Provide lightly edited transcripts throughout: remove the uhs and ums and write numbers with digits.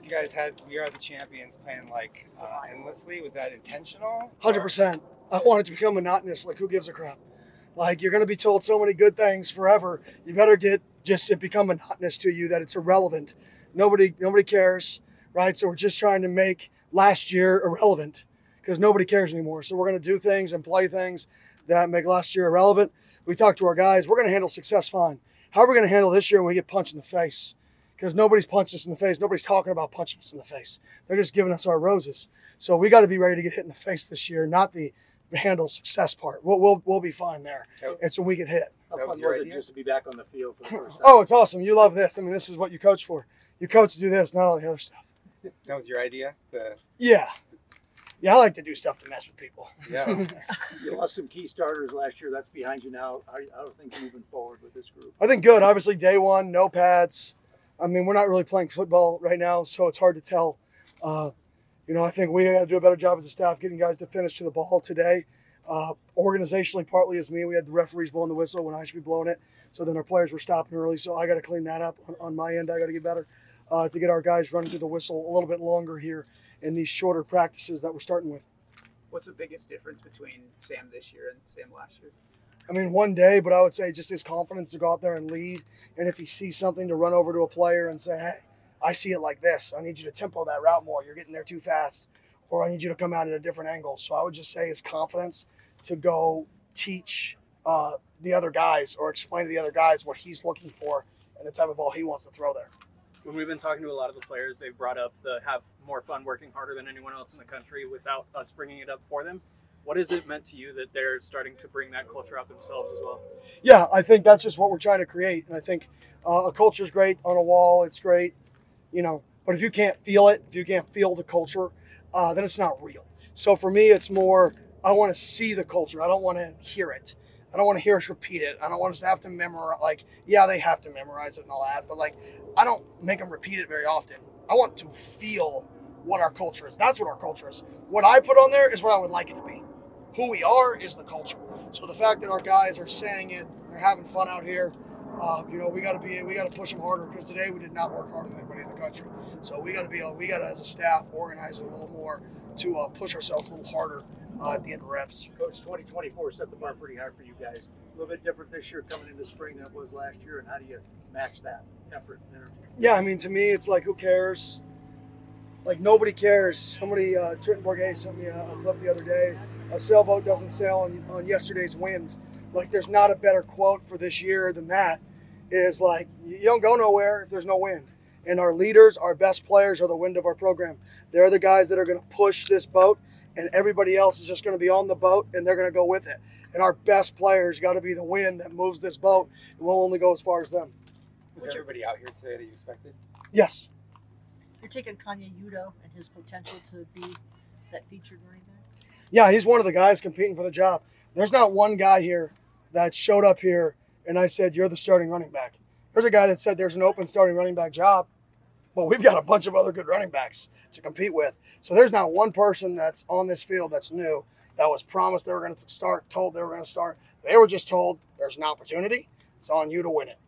You guys had We Are the Champions playing like endlessly. Was that intentional? 100%. I want it to become monotonous. Like, who gives a crap? Like, you're going to be told so many good things forever. You better get just it become monotonous to you that it's irrelevant. Nobody cares, right? So we're just trying to make last year irrelevant because nobody cares anymore. So we're going to do things and play things that make last year irrelevant. We talk to our guys. We're going to handle success fine. How are we going to handle this year when we get punched in the face? Because nobody's punched us in the face. Nobody's talking about punching us in the face. They're just giving us our roses. So we got to be ready to get hit in the face this year, not the handle success part. We'll be fine there. It's when we get hit. How fun was it just to be back on the field for the first time? Oh, it's awesome. You love this. I mean, this is what you coach for. You coach to do this, not all the other stuff. That was your idea? Yeah, I like to do stuff to mess with people. Yeah. You lost some key starters last year. That's behind you now. How are things moving forward with this group? I think good. Obviously, day one, no pads. I mean, we're not really playing football right now, so it's hard to tell. I think we got to do a better job as a staff getting guys to finish to the ball today. Organizationally, partly as me, we had the referees blowing the whistle when I should be blowing it. So then our players were stopping early. So I got to clean that up on my end. I got to get better to get our guys running through the whistle a little bit longer here in these shorter practices that we're starting with. What's the biggest difference between Sam this year and Sam last year? I mean, one day, but I would say just his confidence to go out there and lead. And if he sees something, to run over to a player and say, hey, I see it like this. I need you to tempo that route more. You're getting there too fast. Or I need you to come out at a different angle. So I would just say his confidence to go teach the other guys or explain to the other guys what he's looking for and the type of ball he wants to throw there. When we've been talking to a lot of the players, they've brought up the have more fun working harder than anyone else in the country without us bringing it up for them. What has it meant to you that they're starting to bring that culture out themselves as well? Yeah, I think that's just what we're trying to create. And I think a culture is great on a wall. It's great, but if you can't feel it, if you can't feel the culture, then it's not real. So for me, it's more, I want to see the culture. I don't want to hear it. I don't want to hear us repeat it. I don't want us to have to memorize. They have to memorize it and all that, but I don't make them repeat it very often. I want to feel what our culture is. That's what our culture is. What I put on there is what I would like it to be. Who we are is the culture. So the fact that our guys are saying it, they're having fun out here. We got to push them harder because today we did not work harder than anybody in the country. So we got to as a staff organize it a little more to push ourselves a little harder at the end of reps. Coach, 2024 set the bar pretty high for you guys. A little bit different this year coming into spring than it was last year, and how do you match that effort and energy? Yeah, I mean, to me, it's like, who cares? Like, nobody cares. Somebody, Trenton Bourget sent me a clip the other day. A sailboat doesn't sail on yesterday's wind. Like, there's not a better quote for this year than that. Is like, you don't go nowhere if there's no wind. And our leaders, our best players, are the wind of our program. They're the guys that are going to push this boat, and everybody else is just going to be on the boat, and they're going to go with it. And our best players got to be the wind that moves this boat, and we'll only go as far as them. Was everybody out here today that you expected? Yes. You're taking Kanye Udo and his potential to be that featured running back? Yeah, he's one of the guys competing for the job. There's not one guy here that showed up here and I said, you're the starting running back. There's a guy that said there's an open starting running back job, but we've got a bunch of other good running backs to compete with. So there's not one person that's on this field that's new that was promised they were going to start, told they were going to start. They were just told there's an opportunity. It's on you to win it.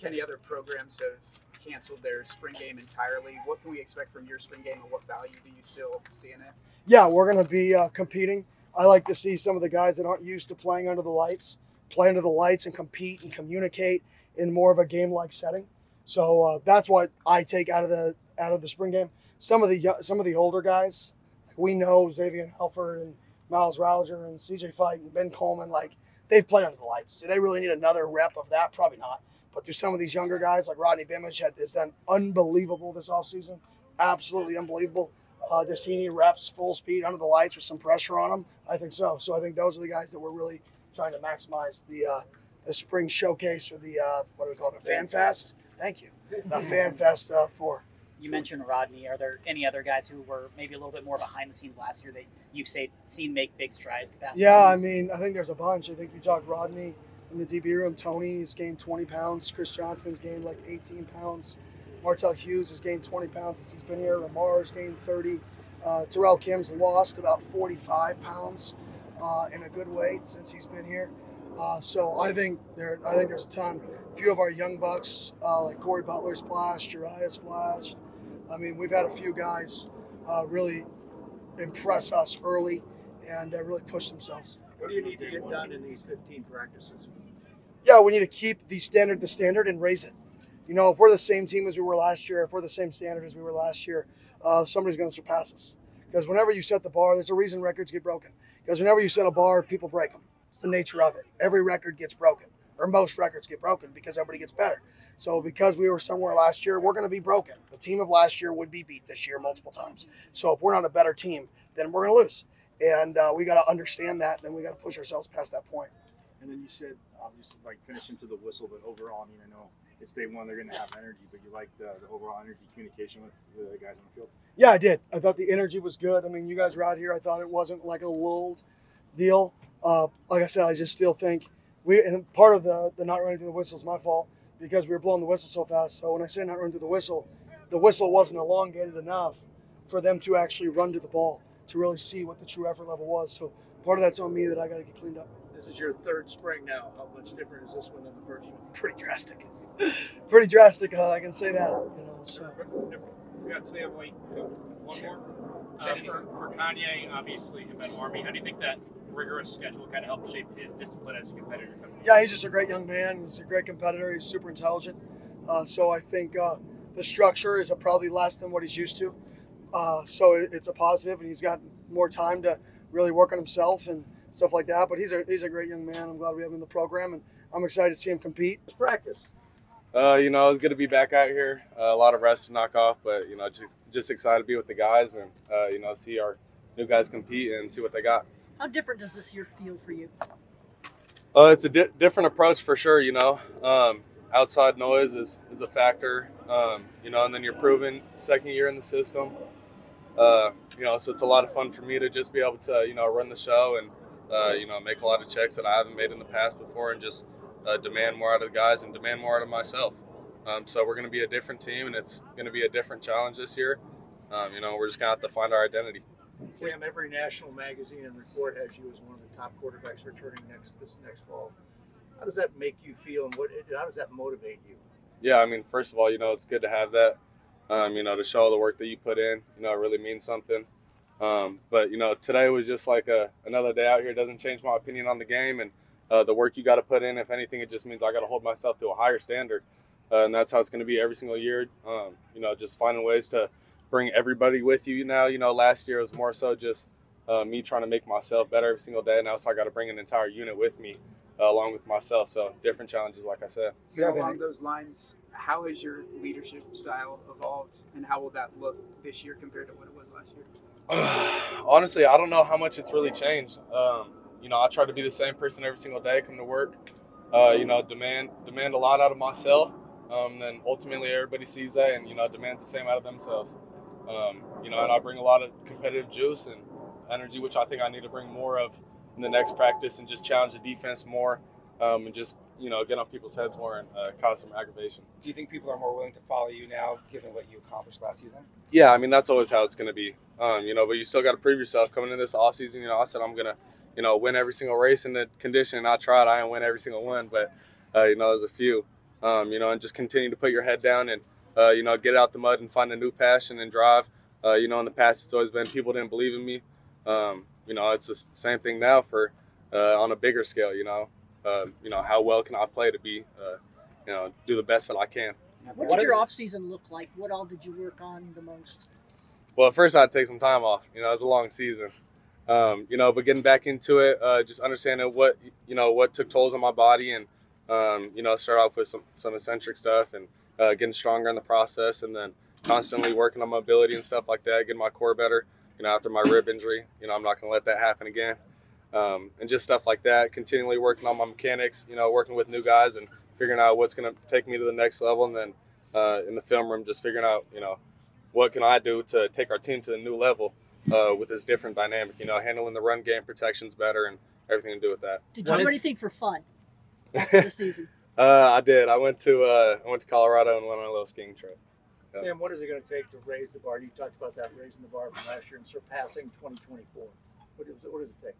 Any other programs have canceled their spring game entirely? What can we expect from your spring game, and what value do you still see in it? Yeah, we're going to be competing. I like to see some of the guys that aren't used to playing under the lights play under the lights and compete and communicate in more of a game-like setting. So that's what I take out of the spring game. Some of the older guys, like we know Xavier Halford and Miles Rouger and CJ Fight and Ben Coleman, like they've played under the lights. Do they really need another rep of that? Probably not. But do some of these younger guys like Rodney Bimage has done unbelievable this offseason, absolutely unbelievable. Does he need reps, full speed, under the lights with some pressure on him? I think so. So I think those are the guys that we're really trying to maximize the spring showcase or the, what do we call it, a Fan Fest? Thank you. The Fan Fest for. You mentioned Rodney. Are there any other guys who were maybe a little bit more behind the scenes last year that you've seen make big strides? Yeah, I mean, I think there's a bunch. I think you talked Rodney in the DB room. Tony's gained 20 pounds. Chris Johnson's gained like 18 pounds. Martell Hughes has gained 20 pounds since he's been here. Lamar's gained 30. Terrell Kim's lost about 45 pounds in a good weight since he's been here. So I think there's a ton. A few of our young bucks like Corey Butler's flashed, Uriah's flashed. I mean, we've had a few guys really impress us early and really push themselves. What do you need to get done in these 15 practices? Yeah, we need to keep the standard and raise it. You know, if we're the same team as we were last year, if we're the same standard as we were last year, somebody's going to surpass us. Because whenever you set the bar, there's a reason records get broken. Because whenever you set a bar, people break them. It's the nature of it. Every record gets broken, or most records get broken because everybody gets better. So because we were somewhere last year, we're going to be broken. The team of last year would be beat this year multiple times. So if we're not a better team, then we're going to lose. And we got to understand that. Then we got to push ourselves past that point. And then you said, obviously, like finishing to the whistle, but overall, I mean, I know it's day one, they're going to have energy, but you like the overall energy communication with the guys on the field? Yeah, I did. I thought the energy was good. I mean, you guys were out here. I thought it wasn't like a lulled deal. Like I said, I just still think and part of the not running through the whistle is my fault because we were blowing the whistle so fast. So when I say not running through the whistle wasn't elongated enough for them to actually run to the ball to really see what the true effort level was. So part of that's on me that I got to get cleaned up. This is your third spring now. How much different is this one than the first one? Pretty drastic. Pretty drastic. I can say that. You know, so. We got Sam Wait. So one more for Kanye. Obviously, him at Army. How do you think that rigorous schedule kind of helped shape his discipline as a competitor? Yeah, he's just a great young man. He's a great competitor. He's super intelligent. So I think the structure is probably less than what he's used to. So it's a positive, and he's got more time to really work on himself and stuff like that. But he's a great young man. I'm glad we have him in the program, and I'm excited to see him compete. Let's practice. You know, it's good to be back out here. A lot of rest to knock off, but, you know, just excited to be with the guys and, you know, see our new guys compete and see what they got. How different does this year feel for you? It's a different approach for sure, you know. Outside noise is a factor, you know, and then you're proven second year in the system. You know, so it's a lot of fun for me to just be able to, you know, run the show and, you know, make a lot of checks that I haven't made in the past before and just demand more out of the guys and demand more out of myself. So we're going to be a different team, and it's going to be a different challenge this year. You know, we're just going to have to find our identity. Sam, every national magazine and report has you as one of the top quarterbacks returning this next fall. How does that make you feel, and how does that motivate you? Yeah, I mean, first of all, you know, it's good to have that. You know, to show the work that you put in, you know, it really means something. But, you know, today was just like another day out here. It doesn't change my opinion on the game and the work you got to put in. If anything, it just means I got to hold myself to a higher standard. And that's how it's going to be every single year. You know, just finding ways to bring everybody with you now. You know, last year was more so just me trying to make myself better every single day. Now, so I got to bring an entire unit with me along with myself. So different challenges, like I said. So along those lines, how has your leadership style evolved, and how will that look this year compared to what it was last year? Honestly, I don't know how much it's really changed. You know, I try to be the same person every single day, come to work, you know, demand a lot out of myself. Then ultimately everybody sees that and, you know, demands the same out of themselves. You know, and I bring a lot of competitive juice and energy, which I think I need to bring more of in the next practice and just challenge the defense more and just, you know, get on people's heads more and cause some aggravation. Do you think people are more willing to follow you now, given what you accomplished last season? Yeah, I mean, that's always how it's going to be. You know, but you still got to prove yourself coming into this offseason. You know, I said I'm going to, you know, win every single race in the condition, and I tried. I didn't win every single one, but, you know, there's a few. You know, and just continue to put your head down and, you know, get out the mud and find a new passion and drive. You know, in the past, it's always been people didn't believe in me. You know, it's the same thing now for on a bigger scale, you know. You know, how well can I play to be, you know, do the best that I can. What did your off season look like? What all did you work on the most? Well, at first I had to take some time off. You know, it was a long season. You know, but getting back into it, just understanding what, you know, what took tolls on my body and, you know, start off with some eccentric stuff and getting stronger in the process and then constantly working on my ability and stuff like that, getting my core better, you know, after my rib injury. You know, I'm not going to let that happen again. And just stuff like that, continually working on my mechanics, you know, working with new guys and figuring out what's going to take me to the next level. And then in the film room, just figuring out, you know, what can I do to take our team to a new level with this different dynamic, you know, handling the run game, protections better, and everything to do with that. Did you do anything for fun after the season? I did. I went to Colorado and went on a little skiing trip. Yeah. Sam, what is it going to take to raise the bar? You talked about that, raising the bar from last year and surpassing 2024. What does it take?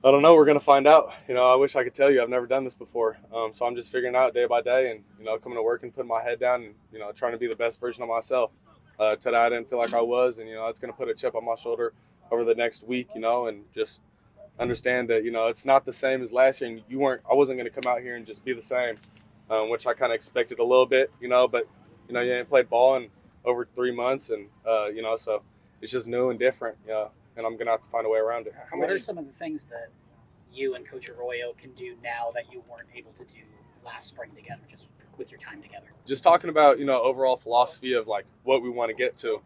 I don't know. We're going to find out. You know, I wish I could tell you. I've never done this before. So I'm just figuring out day by day and, you know, coming to work and putting my head down and, you know, trying to be the best version of myself. today I didn't feel like I was, and it's going to put a chip on my shoulder over the next week, and just understand that it's not the same as last year, and I wasn't going to come out here and just be the same, which I kind of expected a little bit, but you didn't play ball in over 3 months, and so it's just new and different, and I'm going to have to find a way around it. What are some of the things that you and Coach Arroyo can do now that you weren't able to do last spring together, just with your time together? Just talking about overall philosophy of like what we want to get to.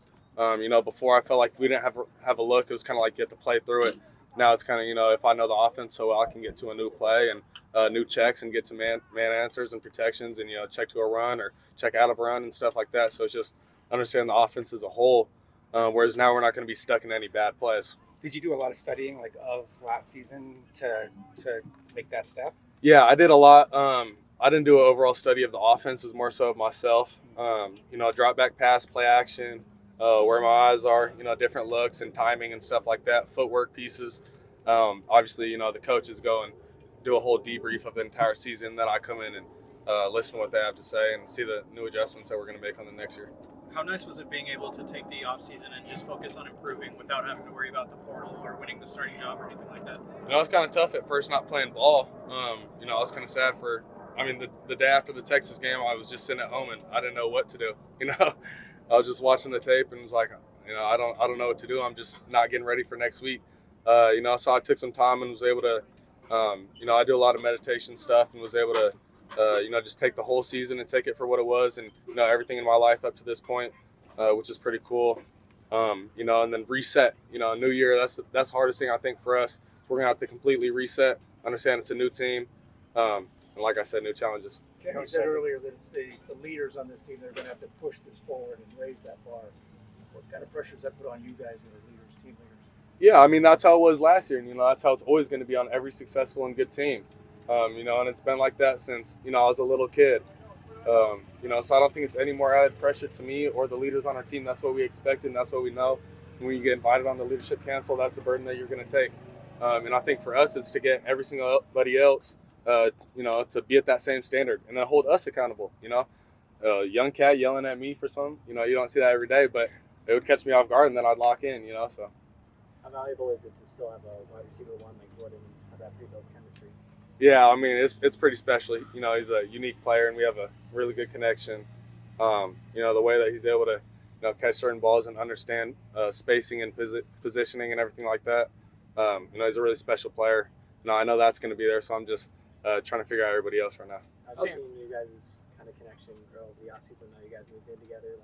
Before I felt like we didn't have a look. It was kind of like you have to play through it. Now it's kind of if I know the offense so well, I can get to a new play and new checks and get to man answers and protections and check to a run or check out of a run and stuff like that. So it's just understanding the offense as a whole. Whereas now we're not going to be stuck in any bad plays. Did you do a lot of studying of last season to make that step? Yeah, I did a lot. I didn't do an overall study of the offense, it's more so of myself. Drop back pass, play action, where my eyes are, different looks and timing and stuff like that, footwork pieces. Obviously, the coaches go and do a whole debrief of the entire season. Then I come in and listen to what they have to say and see the new adjustments that we're going to make on the next year. How nice was it being able to take the off season and just focus on improving without having to worry about the portal or winning the starting job or anything like that? It's kind of tough at first not playing ball. I was kind of sad the day after the Texas game, I was just sitting at home and I didn't know what to do. I was just watching the tape and was like, I don't know what to do. I'm just not getting ready for next week. So I took some time and was able to, I do a lot of meditation stuff and was able to, just take the whole season and take it for what it was and, everything in my life up to this point, which is pretty cool. And then reset, a new year. That's the hardest thing I think for us. We're going to have to completely reset, understand it's a new team. And like I said, new challenges. Cam said earlier that it's the leaders on this team that are going to have to push this forward and raise that bar. What kind of pressure does that put on you guys that are leaders, team leaders? Yeah, that's how it was last year. And, that's how it's always going to be on every successful and good team. And it's been like that since, I was a little kid. So I don't think it's any more added pressure to me or the leaders on our team. That's what we expected and that's what we know. When you get invited on the leadership council, that's the burden that you're going to take. And I think for us, it's to get everybody else, to be at that same standard and then hold us accountable. Young cat yelling at me for some, you don't see that every day, but it would catch me off guard and then I'd lock in, so. How valuable is it to still have a wide receiver one like Jordan and have that pre-built chemistry? Yeah, it's pretty special. He's a unique player and we have a really good connection. The way that he's able to, catch certain balls and understand spacing and positioning and everything like that. He's a really special player. I know that's going to be there, so I'm just trying to figure out everybody else right now. I've seen you guys' kind of connection grow the offseason. Now you guys moved in together.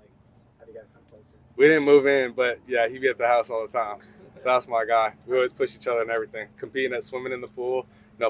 How do you guys come closer? We didn't move in, but yeah, he'd be at the house all the time. So that's my guy. We always push each other and everything. Competing at swimming in the pool,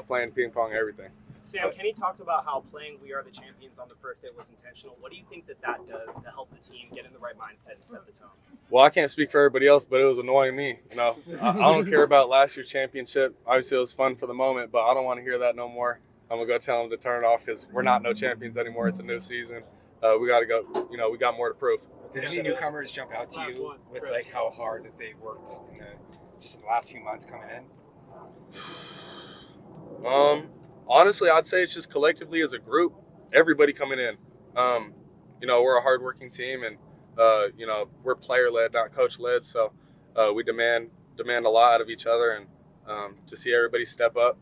playing ping pong, everything. Sam, Kenny talked about how playing We Are the Champions on the first day was intentional. What do you think that does to help the team get in the right mindset and set the tone? Well, I can't speak for everybody else, but it was annoying me. I don't care about last year's championship. Obviously, it was fun for the moment, but I don't want to hear that no more. I'm going to go tell them to turn it off because we're not no champions anymore. It's a new season. We got to go. We got more to prove. Did any newcomers jump out to you with how hard that they worked in the last few months coming in? Honestly, I'd say it's just collectively as a group, everybody coming in. We're a hardworking team, and we're player-led, not coach-led. So we demand a lot out of each other, and to see everybody step up.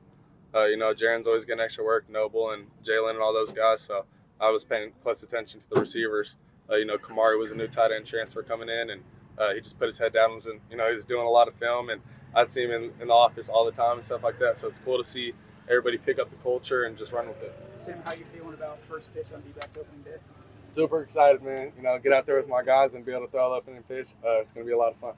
Jaren's always getting extra work, Noble and Jalen and all those guys. So I was paying close attention to the receivers. Kamari was a new tight end transfer coming in, and he just put his head down and he was doing a lot of film, and I'd see him in the office all the time and stuff like that. So it's cool to see everybody pick up the culture and just run with it. Sam, how you feeling about first pitch on D-backs opening day? Super excited, man. Get out there with my guys and be able to throw the opening pitch. It's going to be a lot of fun.